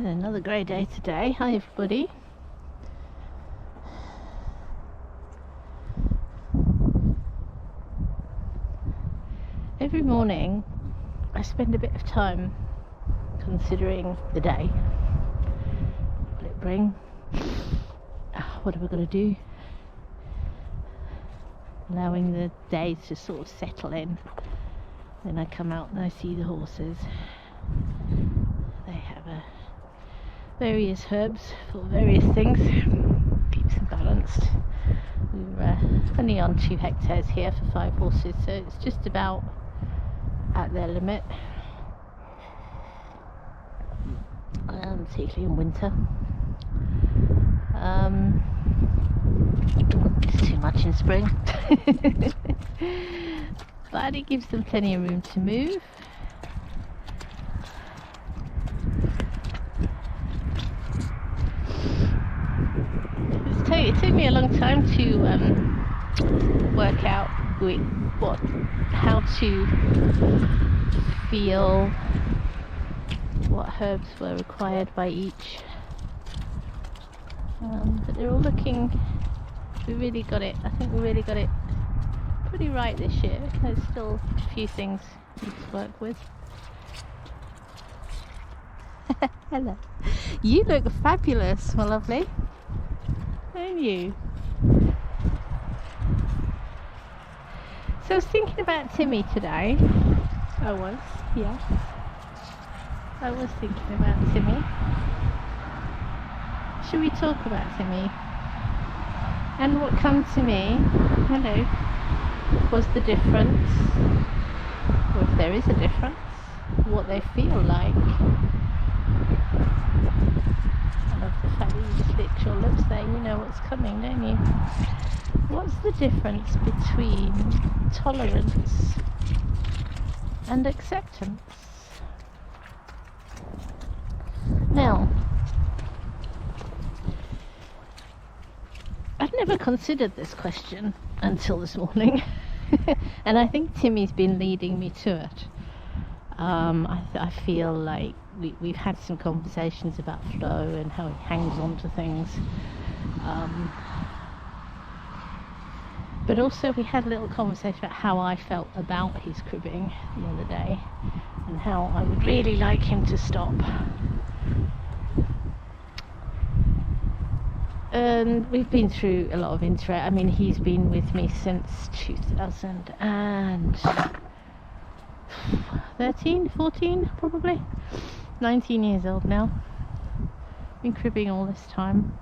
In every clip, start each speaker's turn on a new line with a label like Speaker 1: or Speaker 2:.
Speaker 1: Another grey day today. Hi everybody. Every morning I spend a bit of time considering the day. What will it bring? What are we going to do? Allowing the days to sort of settle in. Then I come out and I see the horses. They have various herbs for various things. Keeps them balanced. We're only on 2 hectares here for 5 horses, so it's just about at their limit, particularly in winter. It's too much in spring. But it gives them plenty of room to move. It took me a long time to work out how to feel what herbs were required by each. But they're all looking. We really got it. I think we really got it pretty right this year. There's still a few things we need to work with. Hello. You look fabulous, my lovely. Don't you? So I was thinking about Timmy today. I was thinking about Timmy. Should we talk about Timmy? And what comes to me, hello, was the difference, or if there is a difference, what they feel like. I love the fact that you just licked your lips there, you know what's coming, don't you? What's the difference between tolerance and acceptance? Now, I've never considered this question until this morning, and I think Timmy's been leading me to it. I feel like we've had some conversations about flow and how he hangs on to things. But also we had a little conversation about how I felt about his cribbing the other day and how I would really like him to stop. And we've been through a lot of I mean, he's been with me since 2013, 14 probably. 19 years old now. Been cribbing all this time.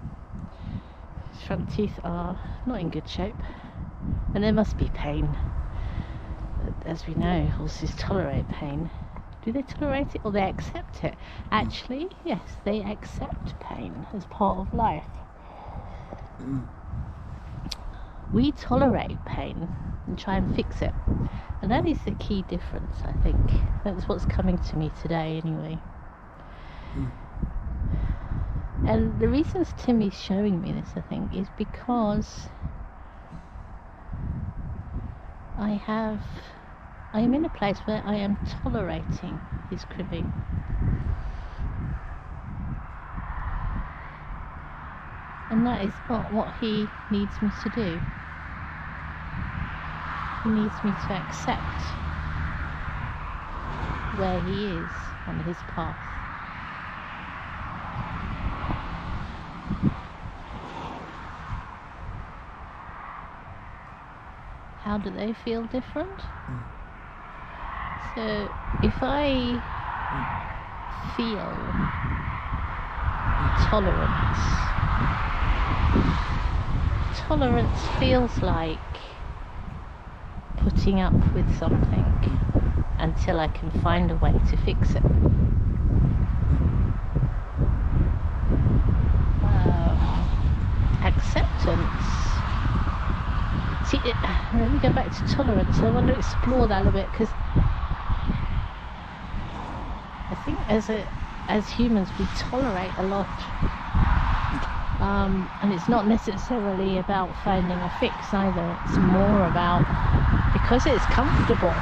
Speaker 1: His front teeth are not in good shape. And there must be pain. As we know, horses tolerate pain. Do they tolerate it or they accept it? Actually, yes, they accept pain as part of life. We tolerate pain and try and fix it. And that is the key difference, I think. That's what's coming to me today anyway. And the reasons Timmy's showing me this, I think, is because I am in a place where I am tolerating his cribbing. And that is not what he needs me to do. He needs me to accept where he is on his path. How do they feel different? So if I feel tolerance feels like putting up with something until I can find a way to fix it. Acceptance. See, let me go back to tolerance. I want to explore that a bit because I think as humans we tolerate a lot. And it's not necessarily about finding a fix either. It's more about, because it's comfortable,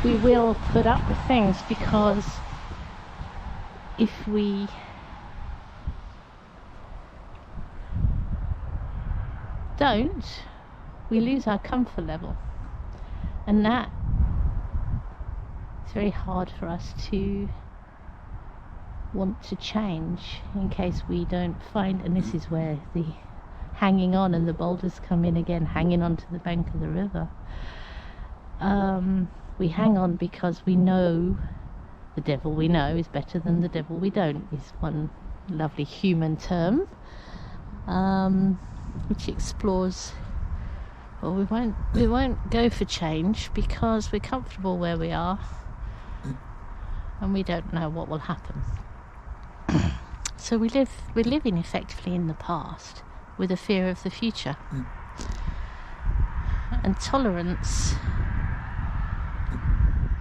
Speaker 1: we will put up with things because if we don't, we lose our comfort level, and that it's very hard for us to want to change in case we don't find, and this is where the hanging on and the boulders come in again, hanging on to the bank of the river. We hang on because we know the devil we know is better than the devil we don't, is one lovely human term, which explores, well, we won't go for change because we're comfortable where we are and we don't know what will happen. So we're living effectively in the past with a fear of the future. And tolerance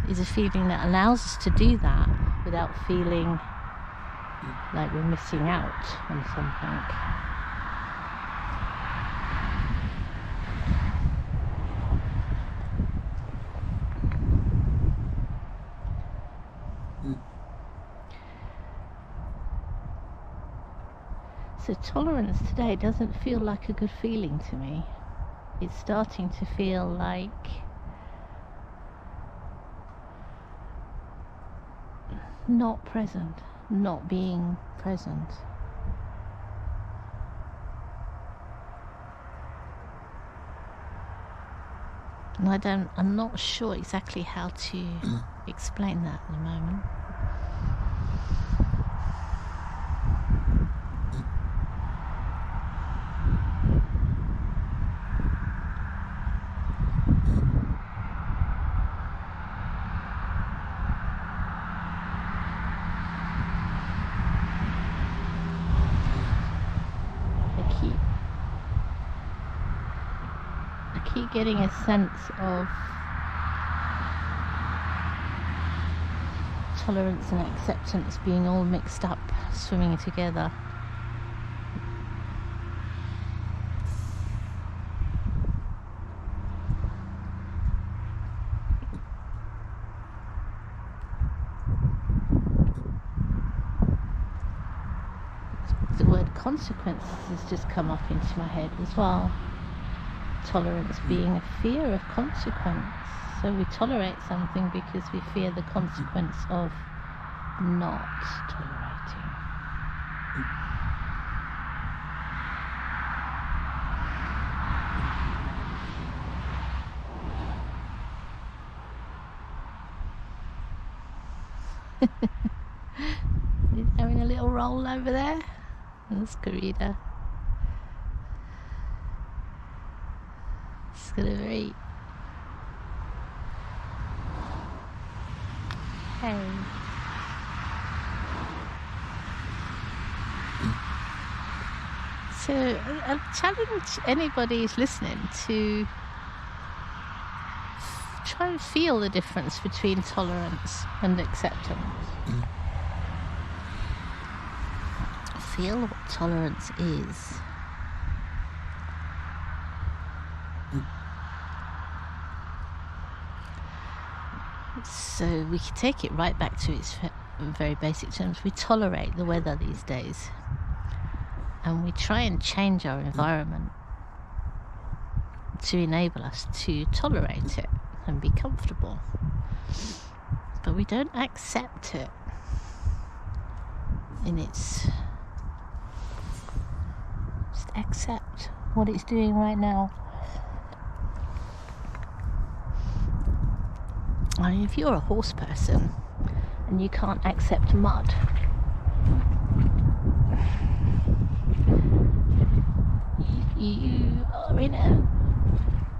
Speaker 1: is a feeling that allows us to do that without feeling like we're missing out on something. So tolerance today doesn't feel like a good feeling to me. It's starting to feel like not present, not being present. And I'm not sure exactly how to explain that at the moment. I keep getting a sense of tolerance and acceptance being all mixed up, swimming together. The word consequences has just come up into my head as well. Tolerance being a fear of consequence. So we tolerate something because we fear the consequence of not tolerating. He's having a little roll over there. That's Karida. It's got a very... Hey. So I challenge anybody who's listening to try and feel the difference between tolerance and acceptance. Feel what tolerance is. So we can take it right back to its very basic terms. We tolerate the weather these days, and we try and change our environment to enable us to tolerate it and be comfortable, but we don't accept it in its... Just accept what it's doing right now. I mean, if you're a horse person and you can't accept mud, you are in a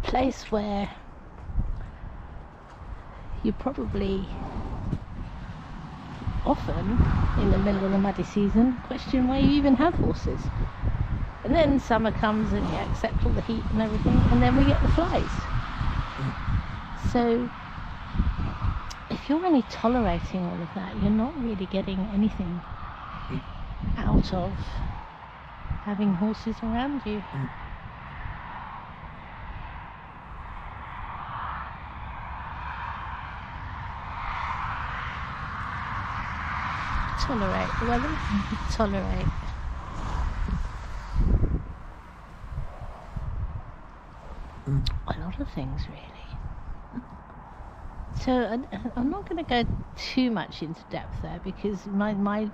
Speaker 1: place where you probably often, in the middle of the muddy season, question why you even have horses. And then summer comes and you accept all the heat and everything, and then we get the flies. So if you're only tolerating all of that, you're not really getting anything out of having horses around you. Tolerate the weather. Tolerate. A lot of things, really. So I'm not going to go too much into depth there, because my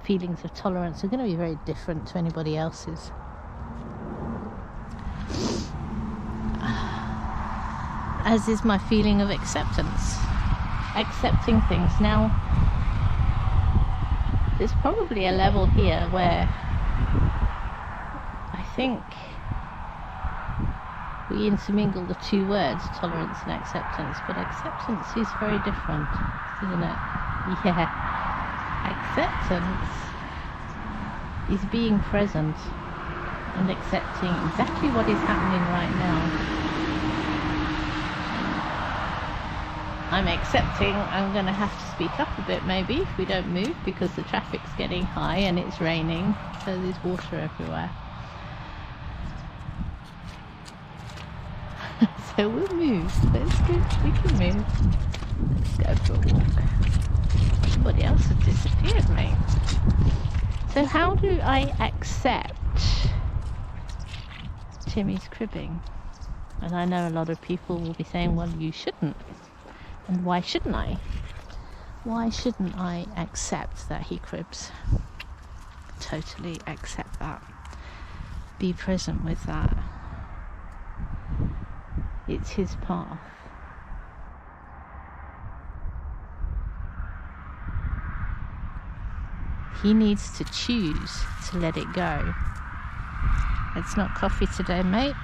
Speaker 1: feelings of tolerance are going to be very different to anybody else's. As is my feeling of acceptance. Accepting things. Now, there's probably a level here where I think we intermingle the two words, tolerance and acceptance, but acceptance is very different, isn't it? Yeah. Acceptance is being present and accepting exactly what is happening right now. I'm accepting I'm going to have to speak up a bit maybe if we don't move, because the traffic's getting high and it's raining, so there's water everywhere. So we'll move. That's good. We can move. Let's go for a walk. Somebody else has disappeared, mate. So how do I accept Timmy's cribbing? And I know a lot of people will be saying, well, you shouldn't. And why shouldn't I? Why shouldn't I accept that he cribs? Totally accept that. Be present with that. It's his path. He needs to choose to let it go. It's not coffee today, mate.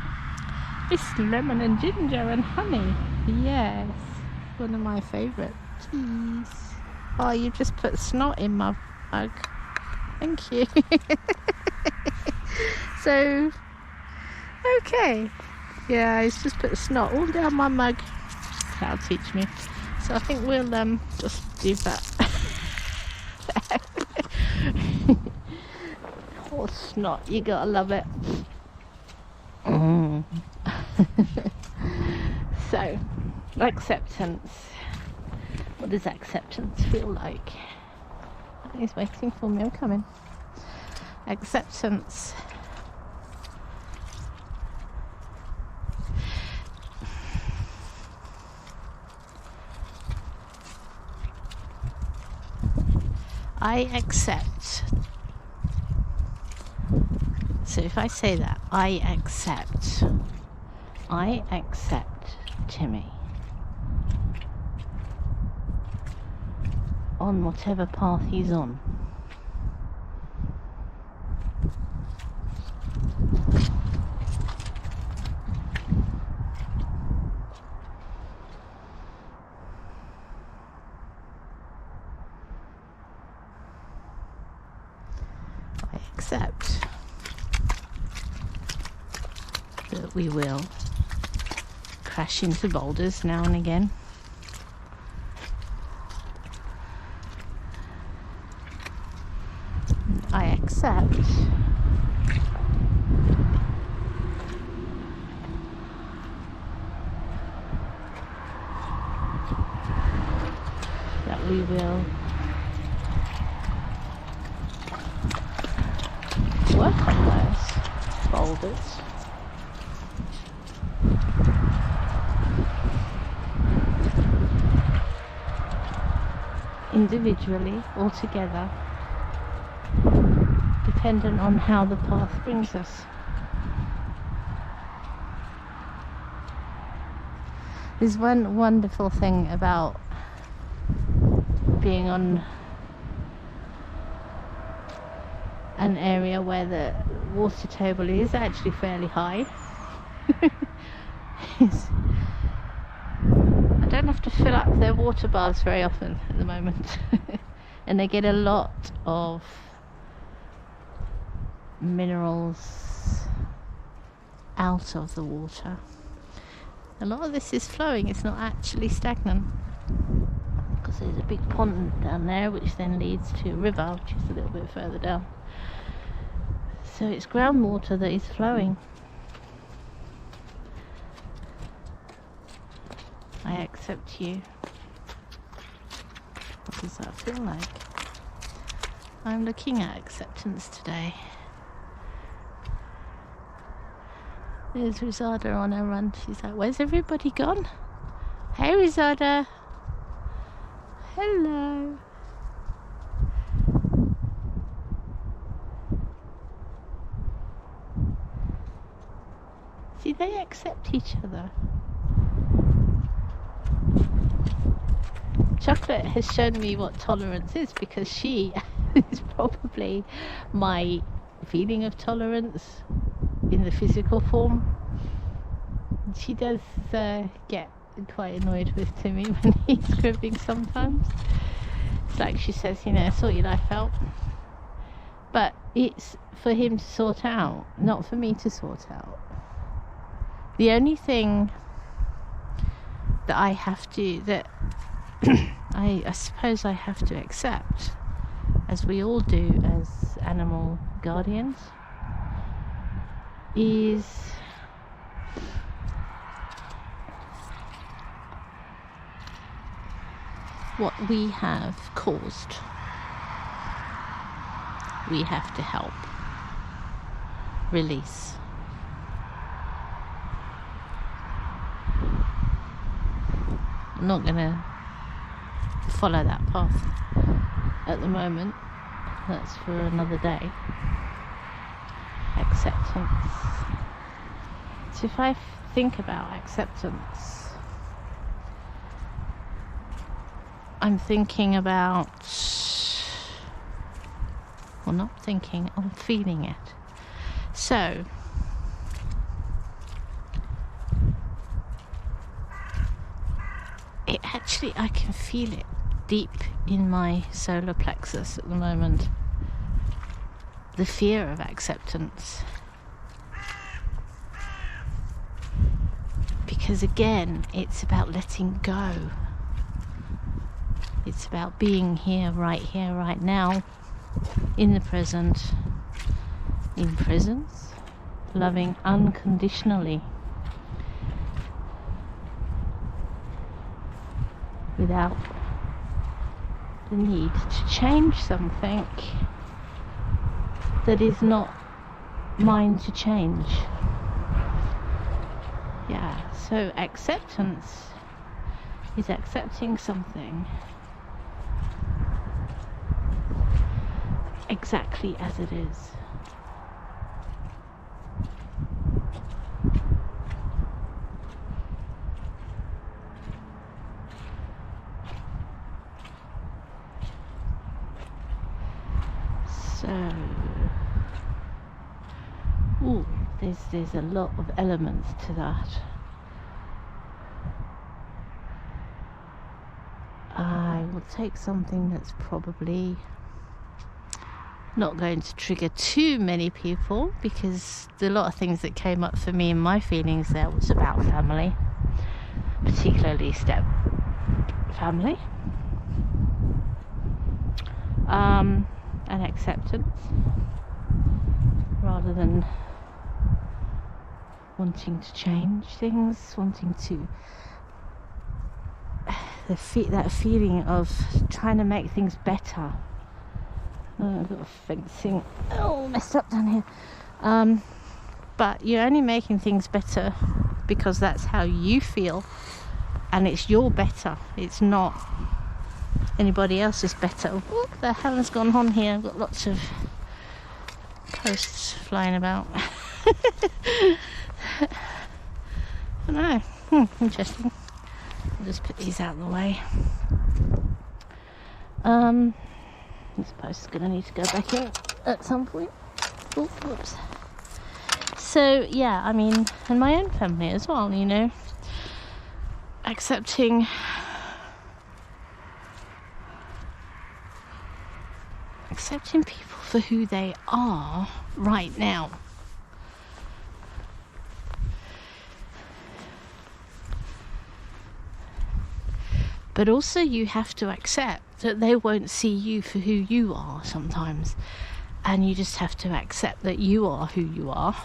Speaker 1: It's lemon and ginger and honey. Yes, one of my favourite teas. Oh, you just put snot in my mug. Thank you. So, okay. Yeah, he's just put snot all down my mug. That'll teach me. So I think we'll just do that. Oh, snot, you gotta love it. So, acceptance. What does acceptance feel like? He's waiting for me, I'm coming. Acceptance. I accept. So if I say that, I accept Timmy on whatever path he's on. I accept that we will crash into boulders now and again. I accept that we will work on those boulders. Individually or together, dependent on how the path brings us. There's one wonderful thing about being on an area where the water table is actually fairly high. I don't have to fill up their water baths very often at the moment. And they get a lot of minerals out of the water. A lot of this is flowing, it's not actually stagnant, because there's a big pond down there which then leads to a river which is a little bit further down. So it's groundwater that is flowing. I accept you. What does that feel like? I'm looking at acceptance today. There's Rosada on her run. She's like, where's everybody gone? Hey, Rosada. Hello. See, they accept each other. Chocolate has shown me what tolerance is, because she is probably my feeling of tolerance in the physical form. She does get quite annoyed with Timmy when he's cribbing sometimes. It's like she says, you know, sort your life out. But it's for him to sort out, not for me to sort out. The only thing that I have to, that I suppose I have to accept, as we all do as animal guardians, is what we have caused. We have to help release. I'm not going to follow that path at the moment. That's for another day. Acceptance. So if I think about acceptance, I'm thinking about, well, not thinking, I'm feeling it. So it actually, I can feel it deep in my solar plexus at the moment. The fear of acceptance. Because again, it's about letting go. It's about being here, right now, in the present, in presence, loving unconditionally, without the need to change something that is not mine to change. Yeah, so acceptance is accepting something exactly as it is. So, there's a lot of elements to that. I will take something that's probably not going to trigger too many people, because a lot of things that came up for me in my feelings there was about family, particularly step family, and acceptance, rather than wanting to change things, wanting to that feeling of trying to make things better. I've got a fencing messed up down here, but you're only making things better because that's how you feel, and it's your better, it's not anybody else's better. What the hell has gone on here? I've got lots of posts flying about. I don't know. Interesting. I'll just put these out of the way. This post is going to need to go back in at some point. Oh, whoops. So, yeah, I mean, and my own family as well, you know. Accepting people for who they are right now. But also you have to accept that they won't see you for who you are sometimes. And you just have to accept that you are who you are.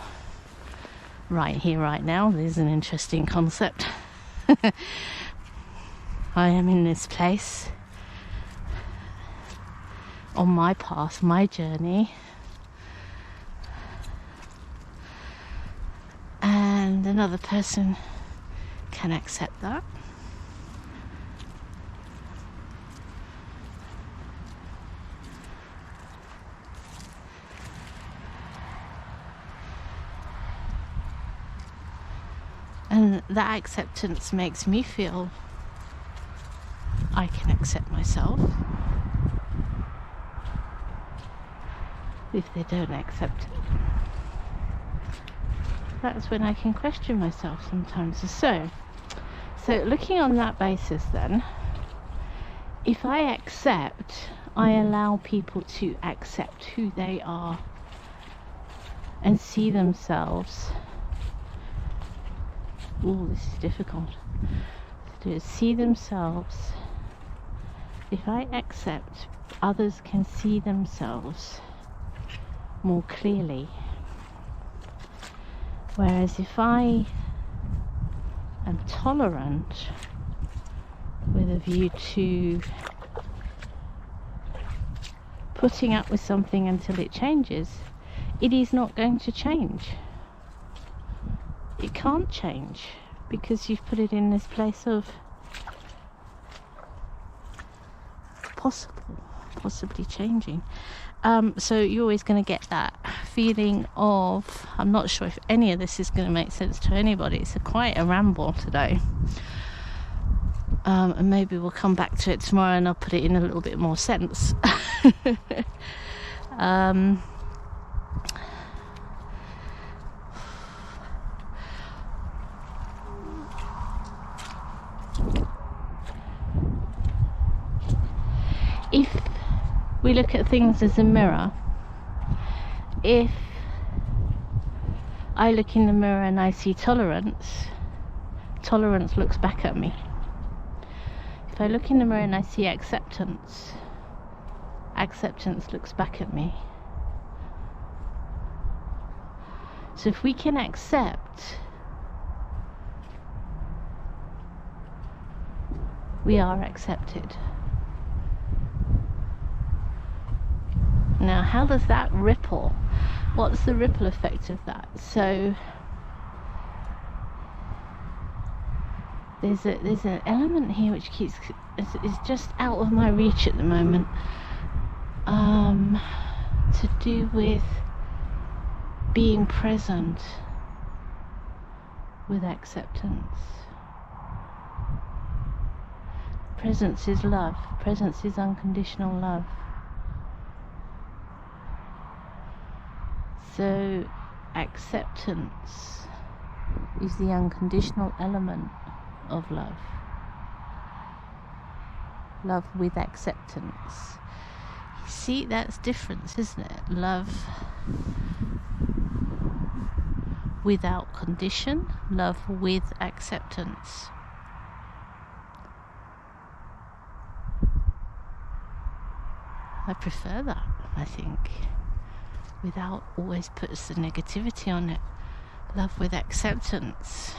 Speaker 1: Right here, right now. There's an interesting concept. I am in this place. on my path, my journey, and another person can accept that. And that acceptance makes me feel I can accept myself. If they don't accept it, that's when I can question myself sometimes. So looking on that basis then, if I accept, I allow people to accept who they are and see themselves. Oh, this is difficult. To see themselves. If I accept, others can see themselves more clearly. Whereas if I am tolerant with a view to putting up with something until it changes, it is not going to change. It can't change because you've put it in this place of possibly changing. So you're always going to get that feeling of, I'm not sure if any of this is going to make sense to anybody. It's quite a ramble today. And maybe we'll come back to it tomorrow and I'll put it in a little bit more sense. If we look at things as a mirror, if I look in the mirror and I see tolerance, tolerance looks back at me. If I look in the mirror and I see acceptance, acceptance looks back at me. So if we can accept, we are accepted. Now, how does that ripple? What's the ripple effect of that? So there's an element here which is just out of my reach at the moment, to do with being present with acceptance. Presence is love. Presence is unconditional love. So acceptance is the unconditional element of love. Love with acceptance. You see, that's difference, isn't it? Love without condition, love with acceptance. I prefer that, I think. Without always puts the negativity on it. Love with acceptance.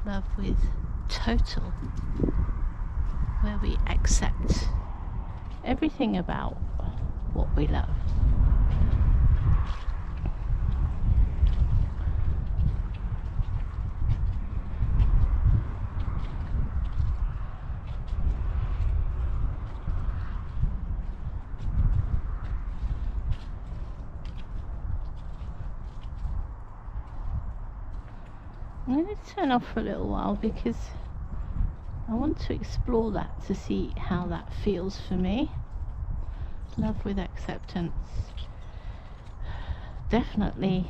Speaker 1: Love with total, where we accept everything about what we love. I'm going to turn off for a little while because I want to explore that to see how that feels for me. Love with acceptance. Definitely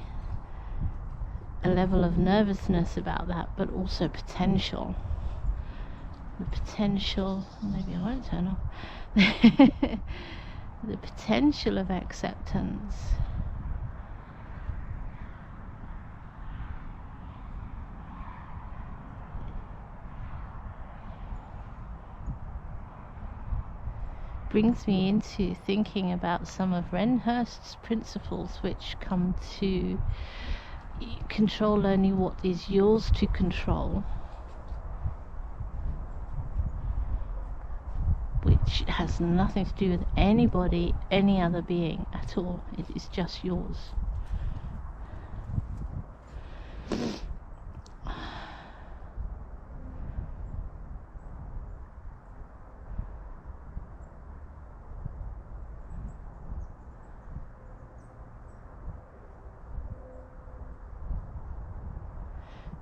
Speaker 1: a level of nervousness about that, but also potential. The potential, maybe I won't turn off. The potential of acceptance. Brings me into thinking about some of Renhurst's principles, which come to control only what is yours to control, has nothing to do with anybody, any other being at all. It is just yours.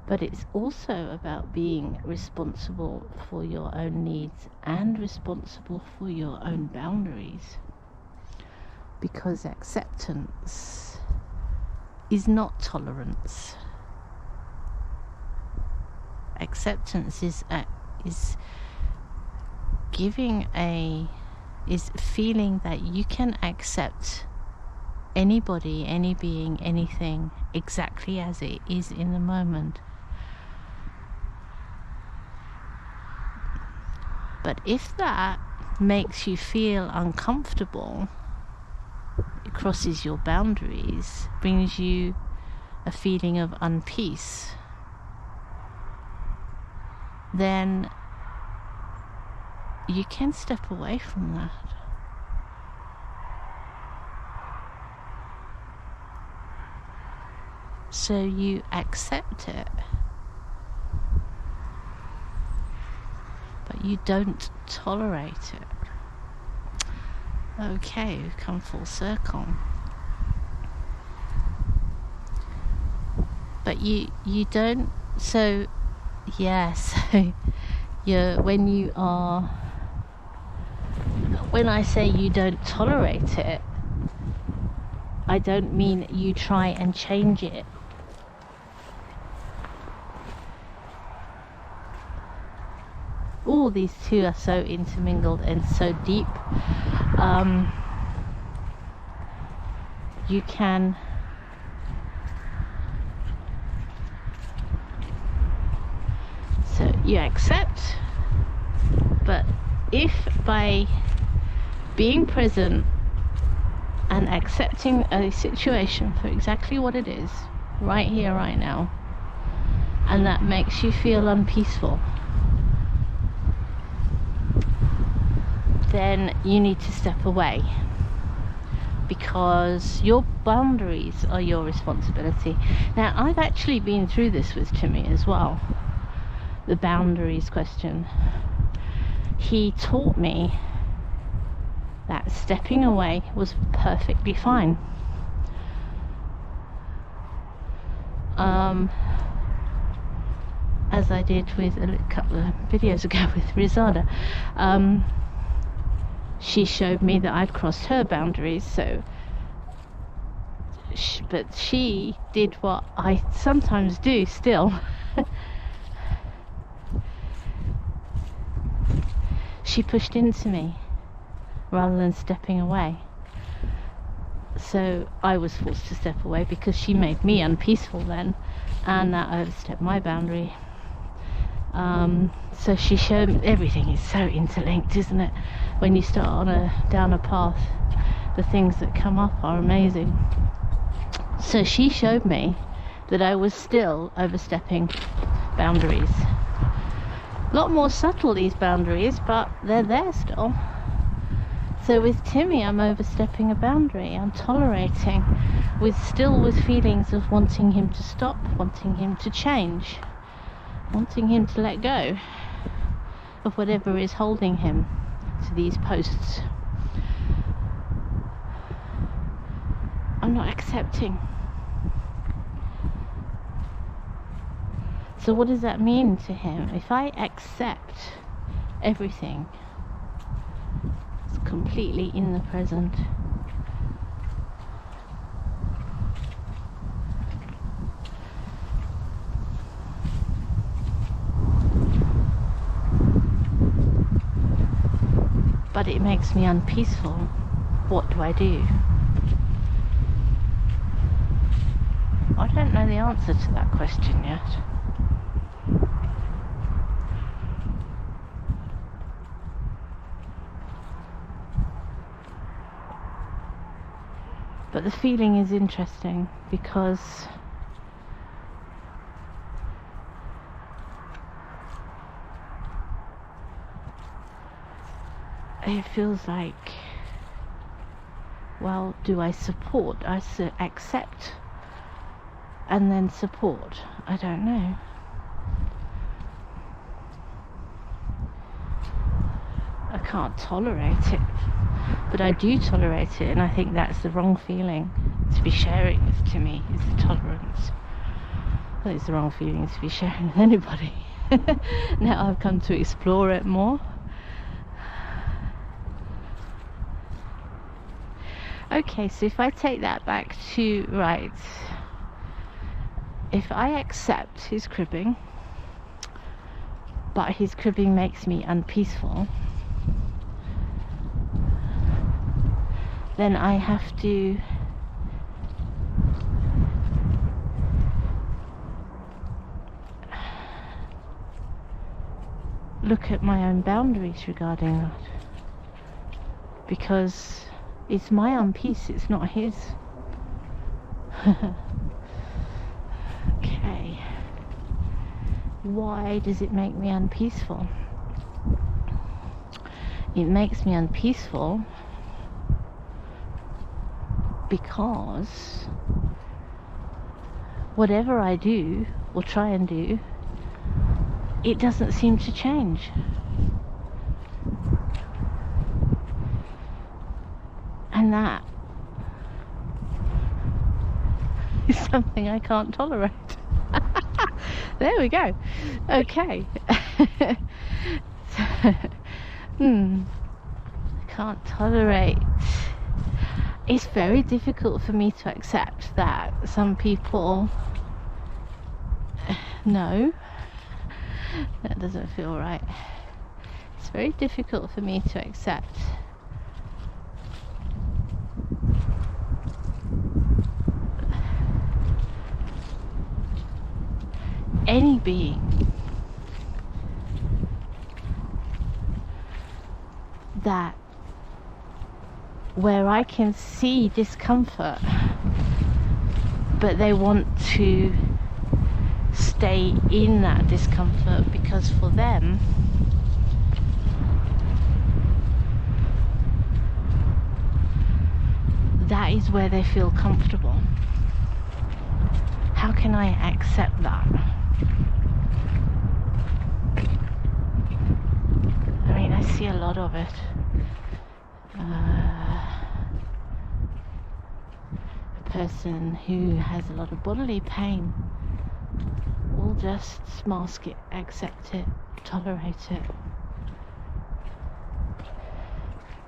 Speaker 1: But it's also about being responsible for your own needs and responsible for your own boundaries. Because acceptance is not tolerance. Acceptance is feeling that you can accept anybody, any being, anything exactly as it is in the moment. But if that makes you feel uncomfortable, it crosses your boundaries, brings you a feeling of unpeace, then you can step away from that. So you accept it, but you don't tolerate it. Okay, we've come full circle. But you don't, so yes, when I say you don't tolerate it, I don't mean you try and change it. All these two are so intermingled and so deep. You can you accept, but if by being present and accepting a situation for exactly what it is, right here, right now, and that makes you feel unpeaceful, then you need to step away, because your boundaries are your responsibility. Now, I've actually been through this with Timmy as well, the boundaries question. He taught me that stepping away was perfectly fine. As I did with a couple of videos ago with Rizada. She showed me that I'd crossed her boundaries, but she did what I sometimes do still. She pushed into me rather than stepping away. So I was forced to step away because she made me unpeaceful then, and that overstepped my boundary. So she showed me, everything is so interlinked, isn't it? When you start down a path, the things that come up are amazing. So she showed me that I was still overstepping boundaries. A lot more subtle, these boundaries, but they're there still. So with Timmy, I'm overstepping a boundary. I'm tolerating, with feelings of wanting him to stop, wanting him to change, wanting him to let go of whatever is holding him to these posts. I'm not accepting. So what does that mean to him? If I accept everything, it's completely in the present. But it makes me unpeaceful. What do I do? I don't know the answer to that question yet. But the feeling is interesting because it feels like, well, do I support? I accept and then support. I don't know. I can't tolerate it, but I do tolerate it, and I think that's the wrong feeling to be sharing this to me, is the tolerance. I think it's the wrong feeling to be sharing with anybody. Now I've come to explore it more. Okay, so if I take that back to, right, if I accept his cribbing, but his cribbing makes me unpeaceful, then I have to look at my own boundaries regarding that, because it's my unpeace, it's not his. Okay, why does it make me unpeaceful? It makes me unpeaceful because whatever I do or try and do, it doesn't seem to change. And that is something I can't tolerate. There we go. Okay. Can't tolerate. It's very difficult for me to accept that some people no, that doesn't feel right. It's very difficult for me to accept any being that where I can see discomfort, but they want to stay in that discomfort because for them that is where they feel comfortable. How can I accept that? I mean, I see a lot of it. A person who has a lot of bodily pain will just mask it, accept it, tolerate it,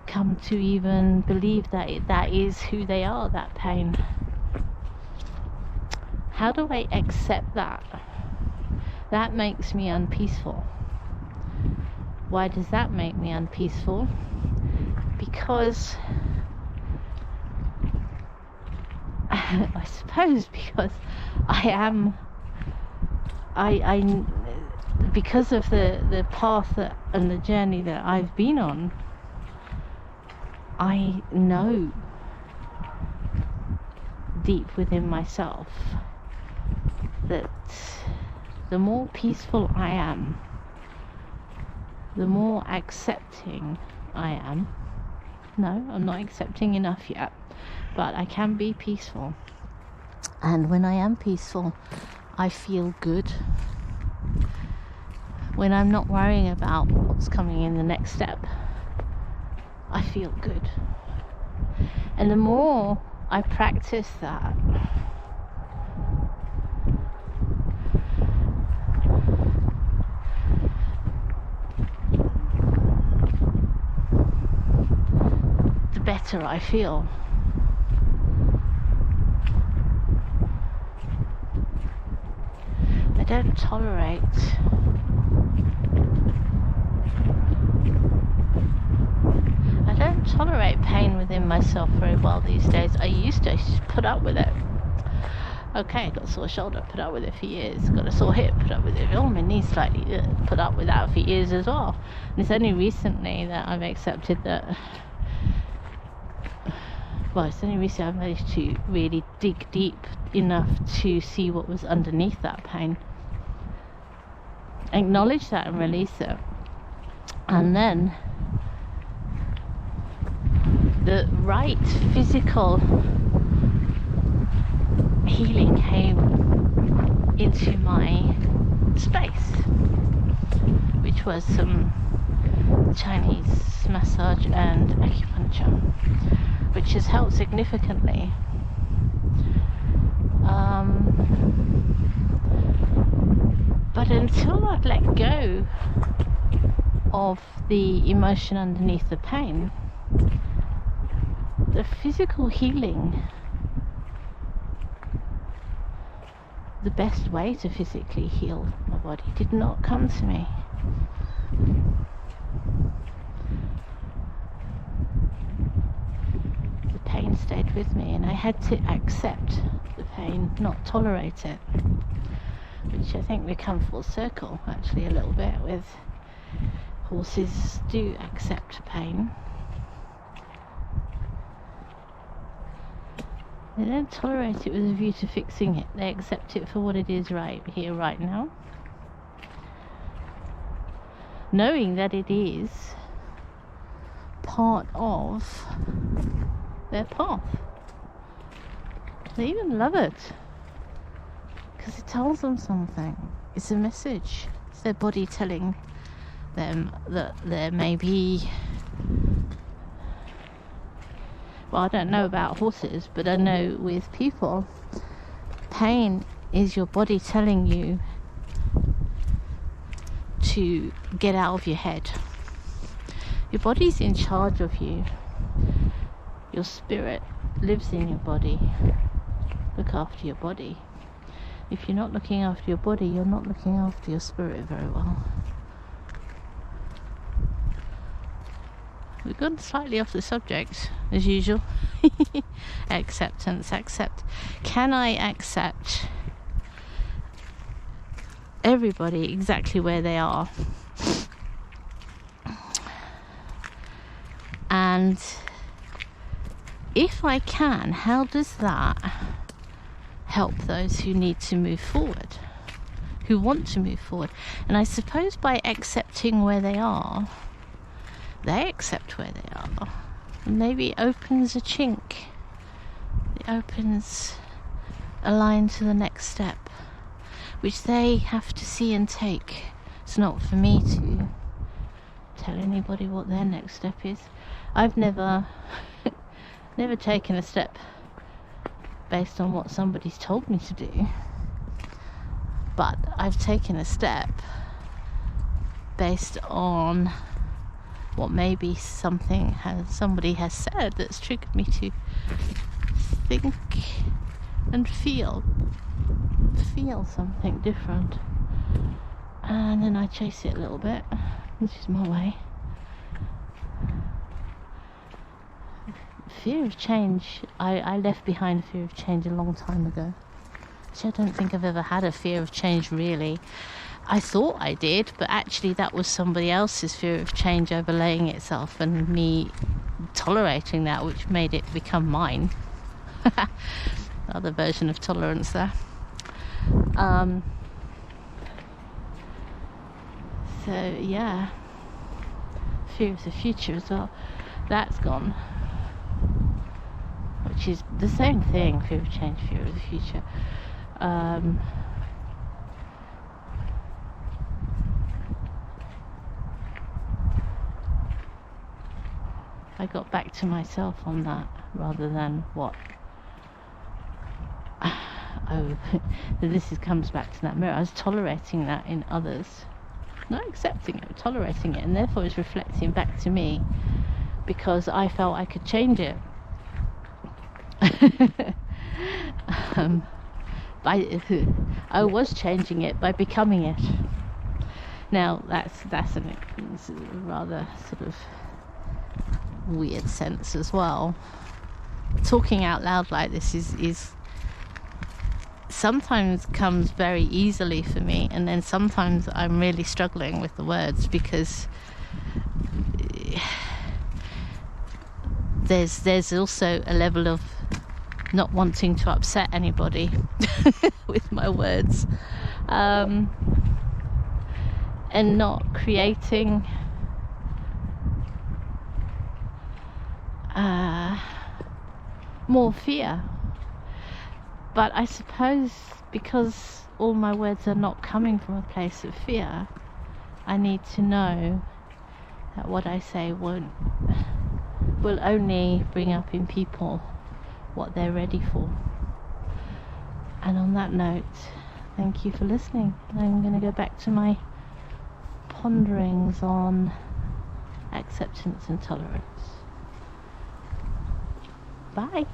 Speaker 1: come to even believe that that is who they are, that pain. How do I accept that? That makes me unpeaceful. Why does that make me unpeaceful? Because I suppose because because of the path and the journey that I've been on, I know deep within myself that the more peaceful I am, the more accepting I am. No, I'm not accepting enough yet, but I can be peaceful. And when I am peaceful, I feel good. When I'm not worrying about what's coming in the next step, I feel good. And the more I practice that, the better I feel. I don't tolerate pain within myself very well these days. I used to put up with it. Okay, got a sore shoulder, put up with it for years. Got a sore hip, put up with it. Oh, my knees slightly, put up with that for years as well. And it's only recently that I've accepted that. Well, it's only recently I've managed to really dig deep enough to see what was underneath that pain. Acknowledge that and release it. And then the right physical healing came into my space, which was some Chinese massage and acupuncture, which has helped significantly. But until I'd let go of the emotion underneath the pain, the physical healing, the best way to physically heal my body, did not come to me. The pain stayed with me, and I had to accept the pain, not tolerate it, which I think we come full circle actually a little bit with. Horses do accept pain. They don't tolerate it with a view to fixing it. They accept it for what it is right here, right now, knowing that it is part of their path. They even love it because it tells them something. It's a message. It's their body telling them that there may be, well, I don't know about horses, but I know with people, pain is your body telling you to get out of your head. Your body's in charge of you. Your spirit lives in your body. Look after your body. If you're not looking after your body, you're not looking after your spirit very well. We've gone slightly off the subject, as usual. Acceptance, accept. Can I accept everybody exactly where they are? And if I can, how does that help those who need to move forward, who want to move forward? And I suppose by accepting where they are, they accept where they are. And maybe it opens a chink. It opens a line to the next step, which they have to see and take. It's not for me to tell anybody what their next step is. I've never taken a step based on what somebody's told me to do, but I've taken a step based on what maybe somebody has said that's triggered me to think and feel something different, and then I chase it a little bit, which is my way. Fear of change, I left behind fear of change a long time ago. Actually, I don't think I've ever had a fear of change, really. I thought I did, but actually that was somebody else's fear of change overlaying itself and me tolerating that, which made it become mine. Other version of tolerance there. So yeah, fear of the future as well, that's gone, which is the same thing. Fear of change, fear of the future. I got back to myself on that rather than what. Oh, comes back to that mirror. I was tolerating that in others, not accepting it, tolerating it, and therefore it's reflecting back to me because I felt I could change it. I was changing it by becoming it. Now that's a rather sort of weird sense as well. Talking out loud like this is sometimes comes very easily for me, and then sometimes I'm really struggling with the words because there's also a level of not wanting to upset anybody with my words, and not creating more fear. But I suppose because all my words are not coming from a place of fear, I need to know that what I say will only bring up in people what they're ready for. And on that note, thank you for listening. I'm going to go back to my ponderings on acceptance and tolerance. Bye.